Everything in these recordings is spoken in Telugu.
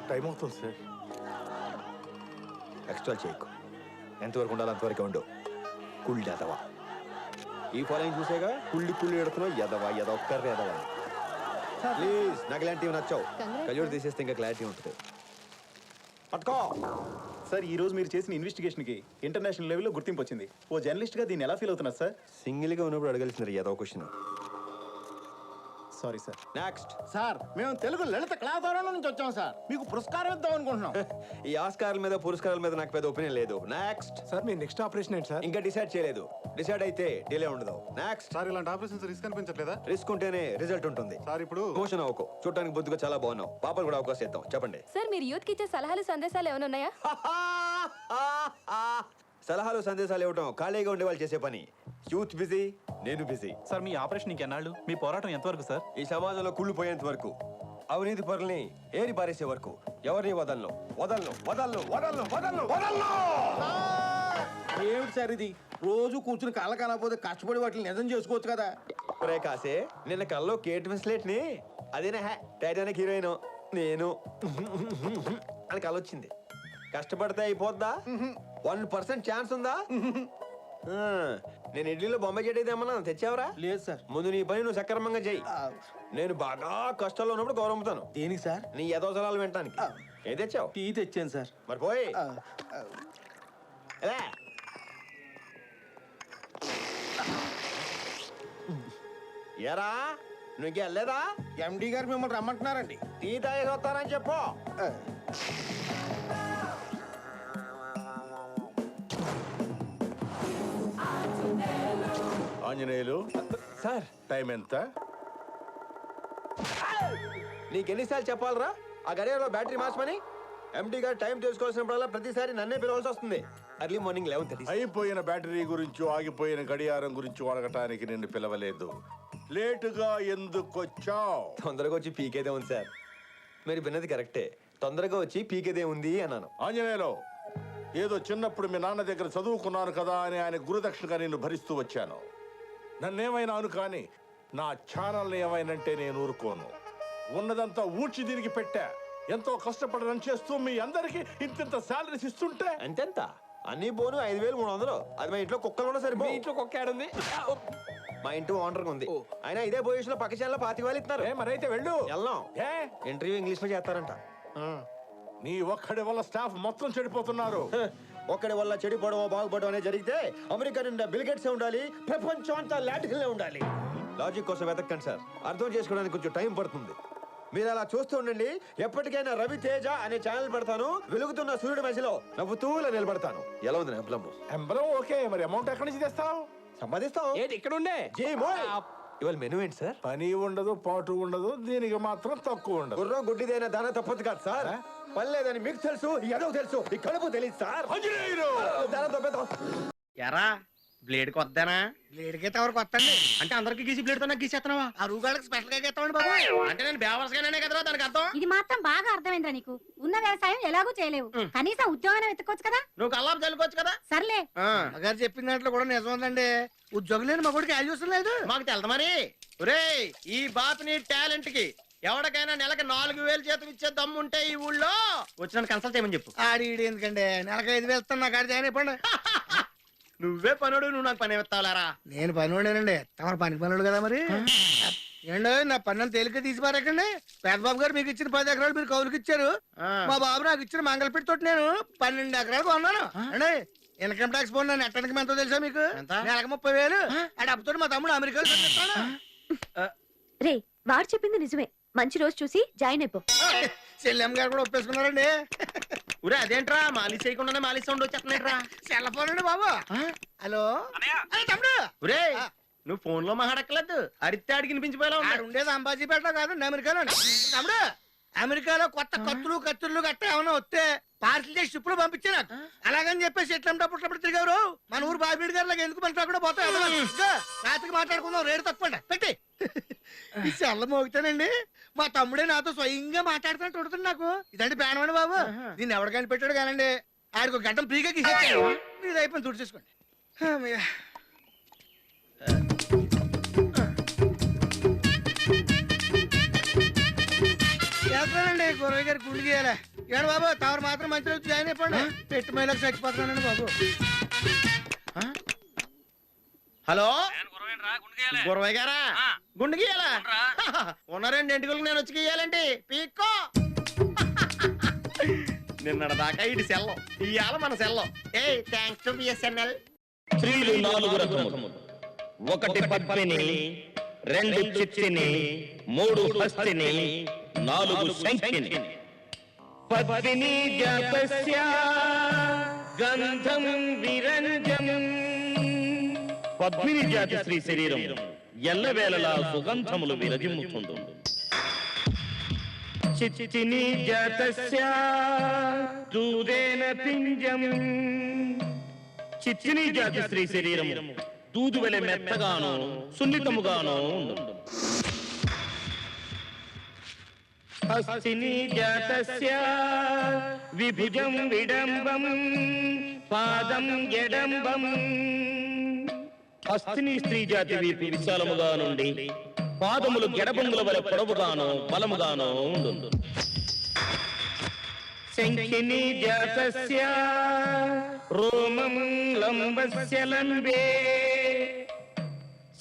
టైం అవుతుంది సార్. ఎక్స్ట్రా చేయకు, ఎంతవరకు ఉండాలి అంతవరకు ఉండు. కుళ్ళి ఎదవా. ఈ ఫాలోయింగ్ చూసేగా కుళ్ళి ఎడుతున్నావు. ఎదవా ఎదవ కర్ర ఎదవా. ప్లీజ్, నాకు ఇలాంటివి నచ్చావు. కళ్ళోడు తీసేస్తే ఇంకా క్లారిటీ ఉంటుంది. పట్టుకో. సార్ ఈ రోజు మీరు చేసిన ఇన్వెస్టిగేషన్ కి ఇంటర్నేషనల్ లెవెల్లో గుర్తింపు వచ్చింది. ఓ జర్నలిస్ట్ గా దీన్ని ఎలా ఫీల్ అవుతున్నారు సార్? సింగిల్ గా ఉన్నప్పుడు అడగలిసినారు ఏదో question. Sorry sir. Next. Sir మేము తెలుగు లలిత కళాకారుల నుంచి వచ్చాం సార్. మీకు పురస్కారం ఇద్దాం అనుకుంటున్నాం. ఈ ఆస్కారాల మీద పురస్కారాల మీద నాకు పెద్ద ఒపీనియన్ లేదు. నెక్స్ట్. సార్ మీ నెక్స్ట్ ఆపరేషన్ ఏంటి సార్? ఇంకా డిసైడ్ చేయలేదు. డిసైడ్ అయితే డిలే ఉండదు. నెక్స్ట్. సార్ ఇలాంటి ఆపరేషన్స్ రిస్క్ అనిపించట్లేదా? రిస్క్ ఉంటేనే రిజల్ట్ ఉంటుంది. సార్ ఇప్పుడు మోషన్ అవ్వకు. చూడడానికి బుద్ధిగా చాలా బాగున్నావు. పాపలు కూడా అవకాశం ఇద్దాం. చెప్పండి. సార్ మీరు యూత్ కి ఇచ్చే సలహాలు సందేశాలు ఏమైనా ఉన్నాయా? సలహాలు సందేశాలు ఇవ్వటం ఖాళీగా ఉండే వాళ్ళు చేసే పని. యూత్ బిజీ, నేను బిజీ. సార్ మీ ఆపరేషన్ ఇంకెన్నాళ్ళు? మీ పోరాటం ఎంతవరకు సార్? ఈ సమాజంలో కుళ్ళిపోయేంత వరకు, అవినీతి పరుల్ని ఏరి పారేసే వరకు ఎవరిని వదలను వదలను వదలను వదలను వదలను వదలను. ఏమిటి సార్ ఇది? రోజు కూర్చుని కళ్ళ కనకపోతే కష్టపడి వాటిని నిజం చేసుకోవచ్చు కదా. ఒరే కాసే, నిన్న కల్లో కేట్ విన్స్లెట్ ని అదేనా టైటానిక్ హీరోయిన్ నేను అని కలొచ్చింది. కష్టపడితే అయిపోద్దా? 1% ఛాన్స్ ఉందా? నేను ఇడ్లీలో బొంబాయి చెడ్డేది ఏమన్నా తెచ్చావరా? లేదు సార్. ముందు నీ పని నువ్వు సక్రమంగా చెయ్యి. నేను బాగా కష్టాల్లో ఉన్నప్పుడు గౌరవంతాను. దేనికి సార్? నీ యథోసలాలు వినటానికి. ఏం తెచ్చావు? టీ తెచ్చాను సార్. మరి పోయి ఎలా? ఏరా నువ్వు ఇంకా వెళ్ళలేదా? ఎండి గారు మిమ్మల్ని రమ్మంటున్నారండి. టీ తాగేసి వస్తానని చెప్పు. ఆంజనేయులు సార్, టైం ఎంత? నీకెన్నిసార్లు చెప్పాలరా ఆ గడియారలో బ్యాటరీ మార్చమని? ఎంటీ గారు టైం తెలుసుకోవాల్సినప్పుడల్లా ప్రతిసారి నన్నే పిలవాల్సి వస్తుంది. Early morning 11:30. అయిపోయిన బ్యాటరీ గురించి ఆగిపోయిన గడియారం గురించి అడగటానికి నిన్ను పిలవలేదు. లేటుగా ఎందుకు వచ్చావు? తొందరగా వచ్చి పీకేదే ఉంది సార్. మీరు విన్నది కరెక్టే. తొందరగా వచ్చి పీకేదే ఉంది అన్నాను. ఆంజనేయులు, ఏదో చిన్నప్పుడు మీ నాన్న దగ్గర చదువుకున్నాను కదా అని ఆయన గురుదక్షిణగా నిన్ను భరిస్తూ వచ్చాను. నన్నేమైనా అను కానీ నా ఛానల్ని ఏమైనంటే నేను ఊరుకోను. ఉన్నదంతా ఊడ్చి దీనికి పెట్టా. ఎంతో కష్టపడి రన్ చేస్తూ మీ అందరికి ఇంత శాలరీస్ ఇస్తుంటే అంతెంత అన్ని పోను 5,300. అది మా ఇంట్లో కుక్కలు కూడా సరిపో. ఇంట్లో కుక్కాడుంది. మా ఇంటి ఓనర్ ఉంది. అయినా ఇదే పొజిషన్ లో పక్క ఛానల్ 25,000 ఇస్తున్నారు. మరైతే వెళ్ళు. వెళ్ళాం. ఏ ఇంటర్వ్యూ ఇంగ్లీష్ లో చేస్తారంట. నీ ఒక్కడి వల్ల స్టాఫ్ మొత్తం చెడిపోతున్నారు. ఒక్కడి వల్ల చెడిపోవడం బాగుపడడం అనేది జరిగితే అమెరికా నిండా బిల్ గేట్స్ ఉండాలి, ప్రపంచం అంతా లాటికల్లే ఉండాలి. లాజిక్ కోసం వెతకండి సార్. అర్థం చేసుకోవడానికి కొంచెం టైం పడుతుంది. మీరు అలా చూస్తూ ఉండండి. ఎప్పటికైనా రవితేజ అనే ఛానల్ పెడతాను. వెలుగుతున్న సూర్యుడి మధ్యలో నవ్వుతూలా నిలబడతాను. ఎలా ఉంది ఎంబ్లమ్? ఎంబలం ఓకే, మరి అమౌంట్ ఎక్కడి నుంచి తెస్తావు? సంపాదిస్తాం. ఏంటి ఇక్కడ ఉండే? ఇవాళ మెనూ ఏంటి సార్? పని ఉండదు, పాటు ఉండదు, దీనికి మాత్రం తక్కువ ఉండదు. గుర్రం గుడ్డిదైనా దాన తప్పదు కాదు సార్. పని లేదని మీకు తెలుసు, ఎదో తెలుసు, ఈ కడుపు తెలియదు సార్. దాన తప్పేద్దాం. ఎరా బ్లేడ్ కొద్దానా? బ్లేడ్ కి ఎవరికి వస్తండి అంటే అందరికి గీసి బ్లేడ్ తో నాకు గీసేస్తున్నావా? ఆ రూగాళ్ళకి స్పెషల్ గా గీస్తామండి బాబు. అంటే నేను బేవర్స్గానే కదా దానికి అర్థం. ఇది మాత్రం బాగా అర్థమైందిరా నీకు. ఉన్న వ్యవసాయం ఎలాగూ చేయలేవు, కనీసం ఉద్యోగాన్ని వెతుక్కోవచ్చు కదా. నువ్వు కల్లాపు చల్లుకోవచ్చు కదా. సర్లే, గారు చెప్పిన దాంట్లో కూడా నిజం ఉందండి. ఉద్యోగం లేని మగోడికి వాల్యూస్ లేదు. మాకు తెలదు మరి. ఒరేయ్, ఈ బాపిని టాలెంట్ కి ఎవరికైనా నెలకి 4,000 జీతం ఇచ్చే దమ్ము ఉంటే ఈ ఊళ్ళో వచ్చి కన్సల్ట్ చేయమని చెప్పు. ఆడి ఎందుకంటే నెలకి 5,000 ఇస్తాను. నాకు ఆడి జాయిన్ అయిపోండి. నువ్వే పనుడు, నువ్వు నాకు పని ఎత్తావులారా? నేను పనివాడేనండి, తమరు పనికి పనుడు కదా. మరి ఏంటో నా పనులు తేలిక తీసి పారకండి. పెద్దబాబు గారు మీకు ఇచ్చిన 10 ఎకరాలు మీరు కౌలుకి ఇచ్చారు. మా బాబు నాకు ఇచ్చిన మంగళపేట తోటి నేను 12 ఎకరాలు కొన్నాను అండి. ఇన్కమ్ ట్యాక్స్ పోను నన్ను ఎట్టడానికి ఎంతో తెలుసా మీకు? నెలకు 30,000. ఆ డబ్బుతో మా తమ్ముడు అమెరికాలో రే వాడు చెప్పింది నిజమే. మంచి రోజు చూసి జాయిన్ అయిపో. చెల్లెమ్మ గారు కూడా ఒప్పేసుకున్నారండి. ఊరే అదేంట్రా మాలిష్ చేయకుండానే మాలిష్ సౌండ్ వచ్చేస్తున్నాయిట్రా. సెల్లపోనండి బాబు. హలో తమ్ముడు. ఊరే నువ్వు ఫోన్ లో మాట్లాడక్కలేదు. అరిస్తే ఆడికి వినిపించిపోయేలా ఉండేది అంబాజీపేట కాదు, అమెరికాలో. తమ్ముడు, అమెరికాలో కొత్త కత్తులు గట్ట ఏమైనా వస్తే పార్సల్ చేసి ఇప్పుడు పంపించా నాకు అలాగని చెప్పేసి ఎట్లప్పుడు తిరిగారు మన ఊరు బాబీడి గారు ఎందుకు మనసు కూడా పోతాయి రాత్రికి మాట్లాడుకుందాం రేటు తక్కువ పెట్టి ఈ చల్ల మోగుతానండి మా తమ్ముడే నాతో స్వయంగా మాట్లాడుతున్నట్టు ఉంటుంది నాకు ఇదంటే పేనమండి బాబు దీన్ని ఎవరు కనిపెట్టాడు కానండి ఆడికి ఒక గంటలు ఫ్రీగా గీసేస్తాను ఇది అయిపోయింది తుడి చేసుకోండి చేస్తానండి గురవయ్య గారి గుండు గీయాలి ఏడు బాబు తవరు మాత్రం మంచిగా జాయిన్ అయిపోండి పెట్టి మేలకు చచ్చిపోతున్నానండి బాబు హలో గురవయ్య గారా గుండు గీయాలా ఉన్నారండి ఎంటుకలకు నేను వచ్చి గీయాలండి పీక్కో నిన్నటి దాకా ఇటు సెల్లం ఇవాళ మన సెల్లం ఏ థ్యాంక్స్ టు బిఎస్ఎన్ఎల్ స్త్రీలు 4 రకములు. 1 పద్మిని, 2 చిత్తిని, 3 హస్తిని, 4 శంఖిని. పద్మిని జాతస్య గంధం విరంజం. పద్మిని జాతి స్త్రీ శరీరం ఎల్లవేళలా సుగంధములు విరజిమ్ముతుండు. చిత్తిని జాతస్య దూదేన పింజం. చిత్తిని జాతి స్త్రీ శరీరం దూదు వెల మెత్తగాను సున్నితముగాను ఉండు. హస్తిని జాతస్య విభుజం విడంబం పాదం ఎడంబం. హస్తిని స్త్రీ జాతి వీపు విశాలముగా నుండి పాదములు గెడబంగుల వలె పొడవుగాను బలముగాను ఉండు. శంఖిని జాతస్య రోమం లంబస్య లంబే.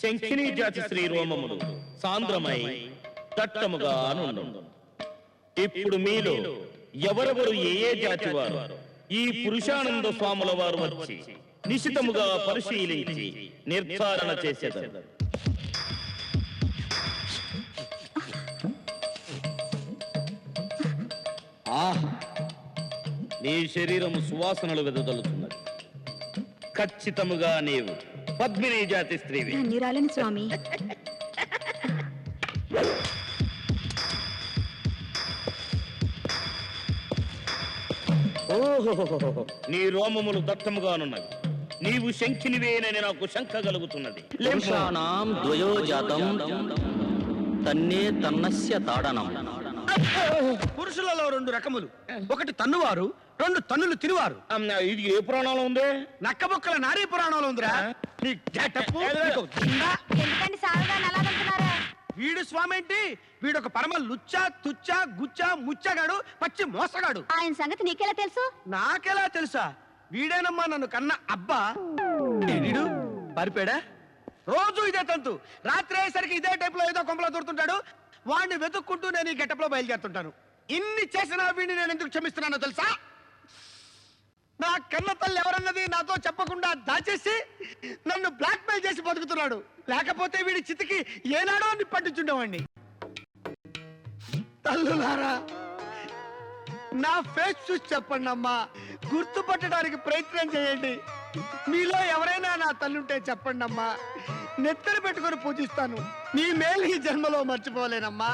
శంఖిని జాతి స్త్రీ రోమములు సాంద్రమై దట్టముగా నుండు. ఇప్పుడు మీలో ఎవరెవరు ఏ జాతి వారు ఈ పురుషానంద స్వాముల వారు వచ్చి నిశితముగా పరిశీలించి నిర్ధారణ చేసేదారు. నీ శరీరము సువాసనలు వెదజల్లుతున్నది. ఖచ్చితముగా నీవు పద్మిని జాతి స్త్రీవి. ధన్యురాలని స్వామి. ఓహో, నీ రోమములు దట్టముగానున్నవి. నీవు శంఖినివేనని నాకు శంక కలుగుతున్నది. పురుషాణం ద్వయోజాతం తన్నే తన్నస్య తాడనం. పురుషులలో 2 రకములు, ఒకటి తన్నువారు, 2 తన్నులు తినువారు. ఇది ఏ పురాణంలో ఉంది? నక్కబొక్కల నారీ పురాణంలో ఉందిరా. నీ గెటప్, నీకు దిండా. ఎందుకండి సాగుగా నలాగంటున్నారా? వీడు స్వామి ఏంటి? వీడొక పరమ లుచ్చా తుచ్చా గుచ్చా ముచ్చగాడు, పచ్చి మోసగాడు. ఆయన సంగతి నీకెలా తెలుసు? నాకెలా తెలుసా? వీడేనమ్మా నన్ను కన్న అబ్బా. వీడు పరిపేడా రోజు ఇదే తంతు. రాత్రి అయ్యేసరికి ఇదే టైప్ లో ఏదో కొంపలో దూరుతుంటాడు. వాడిని వెతుక్కుంటూ నేను ఈ గెటప్ లో బయలుదేరుతుంటాను. ఇన్ని చేసిన వీడిని నేను ఎందుకు క్షమిస్తున్నానో తెలుసా? నా కన్న తల్లి ఎవరన్నది నాతో చెప్పకుండా దాచేసి నన్ను బ్లాక్ మెయిల్ చేసి బతుకుతున్నాడు. లేకపోతే వీడి చితికి ఏనాడో నిప్పట్టించుండేవాడిని. తల్లులారా, నా ఫేస్ చూసి చెప్పండి అమ్మా, గుర్తుపట్టడానికి ప్రయత్నం చేయండి. మీలో ఎవరైనా నా తల్లుంటే చెప్పండి అమ్మా, నెత్తలు పెట్టుకొని పూజిస్తాను. నీ మేలు ఈ జన్మలో మర్చిపోలేనమ్మా.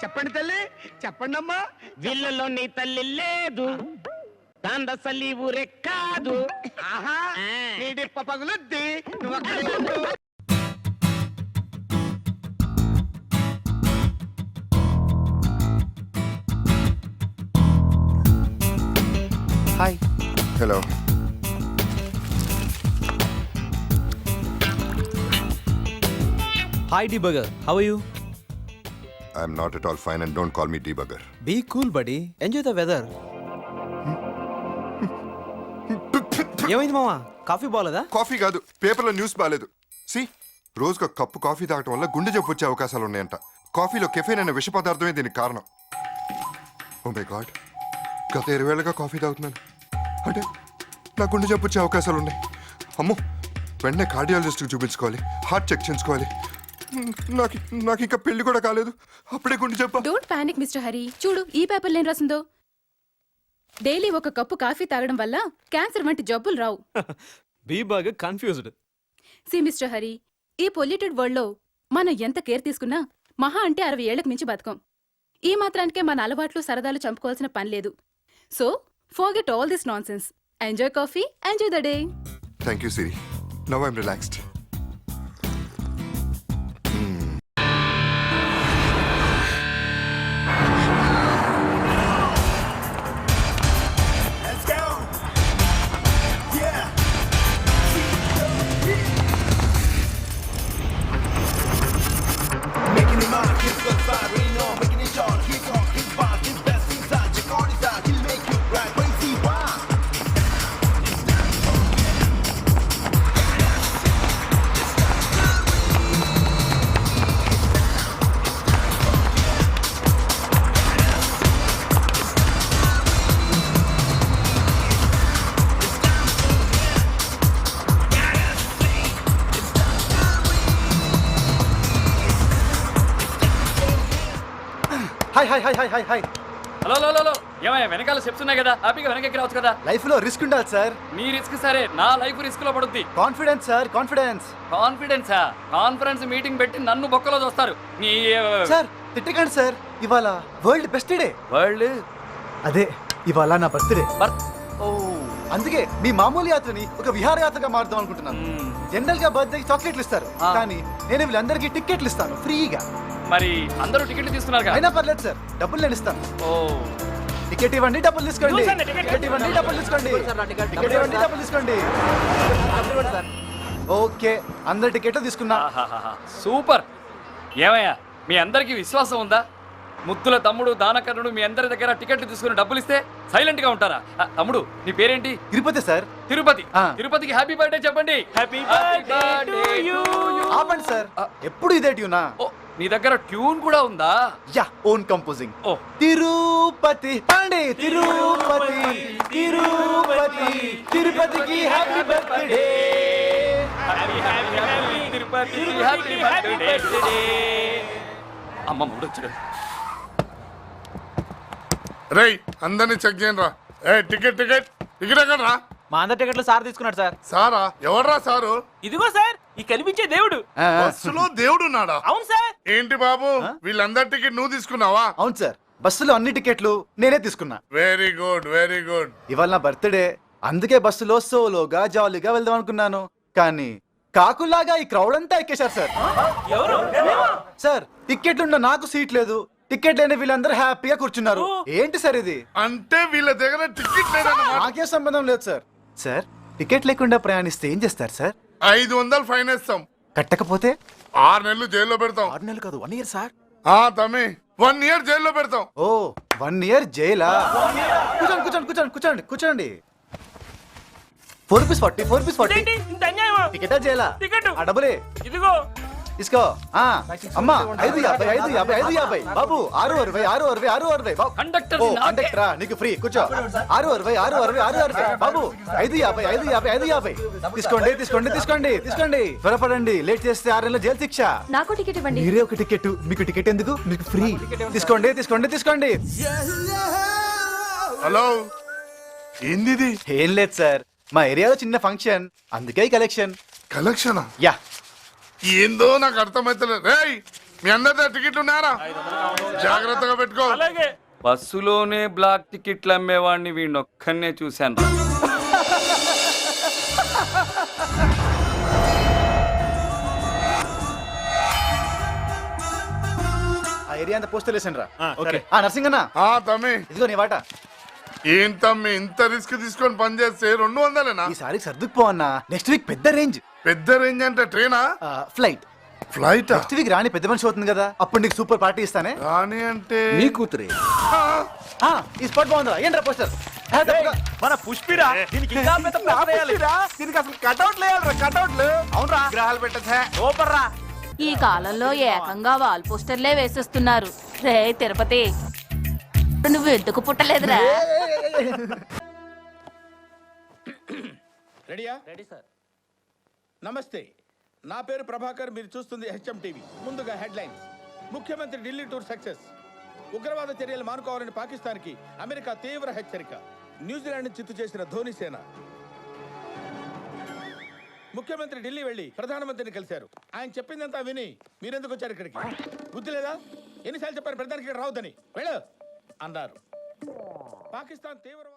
చెప్పండి తల్లి, చెప్పండి అమ్మా. వీళ్ళలో నీ తల్లి లేదు, దండసల్లి ఊరే కాదు. ఆహా, నీ డిప్ప పగులుద్ది. నువ్వు అక్కడే ఉండు. Hi. Hello. Hi debugger, how are you? I'm not at all fine and don't call me debugger. Be cool buddy, enjoy the weather. ఏమైంది మావా, కాఫీ బాలేదా? కాఫీ కాదు, పేపర్లో న్యూస్ బాలేదు. సి, రోజుకు కప్పు కాఫీ తాగటం వల్ల గుండె జబ్బు వచ్చే అవకాశాలు ఉన్నాయంట. కాఫీలో కెఫెన్ అనే విష పదార్థమే దీనికి కారణం. ఓ మై గాడ్, గత 20 ఏళ్ళుగా కాఫీ తాగుతున్నాను. అంటే నా గుండె జబ్బు వచ్చే అవకాశాలు ఉన్నాయి. అమ్మో, వెంటనే కార్డియాలజిస్ట్కి చూపించుకోవాలి, హార్ట్ చెక్ చేసుకోవాలి. నాకు ఇంకా పెళ్లి కూడా కాలేదు, అప్పుడే గుండె జబ్బు. Don't panic mister Hari. చూడు ఈ పేపర్లో ఏం రాసిందో. డైలీ 1 కప్పు కాఫీ తాగడం వల్ల క్యాన్సర్ వంటి జబ్బులు రావు. బీ బాగా కన్ఫ్యూజ్డ్. సి మిస్టర్ హరి, ఈ పొల్యూటెడ్ వరల్డ్ లో మనం ఎంత కేర్ తీసుకున్నా మహా అంటే 60 ఏళ్లకు మించి బతకం. ఈ మాత్రానికే మన అలవాట్లు సరదాలు చంపుకోవాల్సిన పని లేదు. So forget all this nonsense. Enjoy coffee, enjoy the day. Thank you Siri. Now I'm relaxed. Hi hi hi hi hi hi. Hello hello hello, ఏమయ్యా వెనకాల స్టెప్స్ ఉన్నాయి కదా, హ్యాపీగా వెనక్కి రావచ్చు కదా. లైఫ్ లో రిస్క్ ఉండాలి సార్. నీ రిస్క్ సరే, నా లైఫ్ రిస్క్ లో పడుద్ది. Confidence sir, confidence. కాన్ఫిడెన్సా? కాన్ఫరెన్స్ మీటింగ్ పెట్టి నన్ను బొక్కలో చూస్తారు. నీ సార్ తిట్టకండి సార్, ఇవాళ వరల్డ్ బెస్ట్ డే. వరల్డ్ అదే ఇవాళ నా బర్త్డే. ఓ అందుకే మీ మామూలు యాత్రని ఒక విహారయాత్రగా మారుదాం అనుకుంటున్నాను. జనరల్ గా బర్త్డే చాక్లెట్లు ఇస్తారు, కానీ నేను వీళ్ళందరికీ టికెట్లు ఇస్తాను ఫ్రీగా. మరి అందరూ టికెట్లు తీసుకున్నారు. అయినా పర్లేదు సార్, డబ్బులు నేను ఇస్తాను. ఓ టికెట్ ఇవ్వండి, డబ్బులు తీసుకోండి. టికెట్ ఇవ్వండి, డబ్బులు తీసుకోండి. టికెట్ ఇవ్వండి, డబ్బులు తీసుకోండి. ఓకే, అందరు టికెట్లు తీసుకున్నా. సూపర్. ఏమయ్యా మీ అందరికి విశ్వాసం ఉందా? ముద్దుల తమ్ముడు దానకర్ణుడు మీ అందరి దగ్గర టికెట్లు తీసుకుని డబ్బులు ఇస్తే సైలెంట్ గా ఉంటారా? తమ్ముడు నీ పేరేంటి? తిరుపతి సార్. తిరుపతి. ఆ. తిరుపతికి హ్యాపీ బర్త్డే చెప్పండి. Happy birthday to you. ఆపండి సార్, ఎప్పుడు ఇదే ట్యూనా? ఓ నీ దగ్గర ట్యూన్ కూడా ఉందా? Yeah, own composing. ఓ తిరుపతి పండి, తిరుపతి తిరుపతి తిరుపతికి happy birthday. Tirupati happy birthday. అమ్మ మూడొచ్చాడు. రేయ్ అందరినీ చెక్ చేయండి రా. ఏ టికెట్ టికెట్ టికెట్ ఎక్కడ రా? మా అందరి టికెట్లు సార్ తీసుకున్నాడు సార్. సారా? ఎవర్రా సారు? ఇదిగో సార్, ఈ కనిపించే దేవుడు. బస్సులో దేవుడు ఉన్నాడా? అవును సార్. ఏంటి బాబు, వీళ్ళందరి టికెట్ నువ్వు తీసుకున్నావా? అవును సార్, బస్సులో అన్ని టికెట్లు నేనే తీసుకున్నా. Very good very good. ఇవాళ నా బర్త్డే, అందుకే బస్సులో సోలోగా జాలీగా వెళ్దాం అనుకున్నాను. కానీ కాకుల్లాగా ఈ క్రౌడ్ అంతా ఎక్కేశారు సార్. సార్ టికెట్లున్న నాకు సీట్ లేదు, టికెట్ లేని వీళ్ళందరూ హ్యాపీగా కూర్చున్నారు. ఏంటి సార్ ఇది? అంటే వీళ్ళ దగ్గర టికెట్ లేదన్నమాట. నాకే సంబంధం లేదు సార్. సార్ టికెట్ లేకుండా ప్రయాణిస్తే ఏం చేస్తారు సార్? 500 ఫైన్ వేస్తాం. కట్టకపోతే 6 నెలలు జైల్లో పెడతాం. 6 నెలలు కాదు, 1 ఇయర్ సార్. తమ్మి 1 ఇయర్ జైల్లో పెడతాం. ఓ 1 ఇయర్ జైలా? కూర్చోండి కూర్చోండి కూర్చోండి కూర్చోండి కూర్చోండి. 4 రూపీస్ 40, 4 రూపీస్ 40. టికెటా జైలా? ఆ డబ్బులే ఇదిగో తీసుకో. అమ్మా 550, 550, 550. బాబు 660, 660, 660. కండక్టర్ ఓ కండక్టరా, నీకు ఫ్రీ, కూర్చో. 660, 660, 660. బాబు 550, 550, 550. తీసుకోండి తీసుకోండి తీసుకోండి తీసుకోండి. త్వరపడండి, లేట్ చేస్తే 6 నెలల జైలు శిక్ష. నాకు టికెట్ ఇవ్వండి. మీరే ఒక టికెట్, మీకు టికెట్ ఎందుకు? మీకు ఫ్రీ. తీసుకోండి తీసుకోండి తీసుకోండి. హలో, ఏంది? ఏం లేదు సార్, మా ఏరియాలో చిన్న ఫంక్షన్, అందుకే కలెక్షన్. కలెక్షనా? యా. ఏందో నాకు అర్థమైతలేదు. రేయ్ మీ అందరి టికెట్లు ఉన్నారా? జాగ్రత్తగా పెట్టుకో. బస్సులోనే బ్లాక్ టికెట్లు అమ్మేవాడిని వీణొక్కనే చూశాను. ఆ ఏరియా అంతా పోస్టర్ వేసాను రా. ఓకే. నర్సింగన్న, తమ్మి ఇదిగో నీ వాట. ఏం తమ్మి ఇంత రిస్క్ తీసుకొని పని చేస్తే 200లేనా? ఈసారి సర్దుకుపో అన్న, నెక్స్ట్ వీక్ పెద్ద రేంజ్. పెద్ద రేంజ్ అంటే ట్రైనా? ఫ్లైట్. ఫ్లైట్? నెక్స్ట్ వీక్ రాణి పెద్ద మనిషి అవుతుంది కదా, అప్పుడు నీకు సూపర్ పార్టీ ఇస్తానే. రాణి అంటే నీ కూతురే. ఈ స్పాట్ బాగుందా? ఏంట్రా పోస్టర్? మన పుష్పిరా, దీనికి ఇంకా పెద్ద ప్లాన్ వేయాలి. దీనికి అసలు కట్అవుట్ లేయాలరా, కట్అవుట్లు. అవునరా, గ్రహాలు పెట్టే. సూపర్ రా. ఈ కాలంలో ఏకంగా వాల్ పోస్టర్లే వేసేస్తున్నారు. రే తిరుపతి, నువ్వు ఎందుకు పుట్టలేదురా? రెడీయా? Ready sir. నమస్తే, నా పేరు ప్రభాకర్, మీరు చూస్తుంది హెచ్ఎం టీవీ. ముందుగా హెడ్లైన్స్. ముఖ్యమంత్రి ఢిల్లీ టూర్ సక్సెస్. ఉగ్రవాద చర్యలు మానుకోవాలని పాకిస్తాన్కి అమెరికా తీవ్ర హెచ్చరిక. న్యూజిలాండ్ చిత్తు చేసిన ధోని సేన. ముఖ్యమంత్రి ఢిల్లీ వెళ్లి ప్రధానమంత్రిని కలిశారు. ఆయన చెప్పిందంతా విని మీరెందుకు వచ్చారు ఇక్కడికి? బుద్ధి లేదా? ఎన్నిసార్లు చెప్పారు ప్రధానికి ఇక్కడ రావద్దని? వెళ్ళు అన్నారు. పాకిస్తాన్ తీవ్రవాద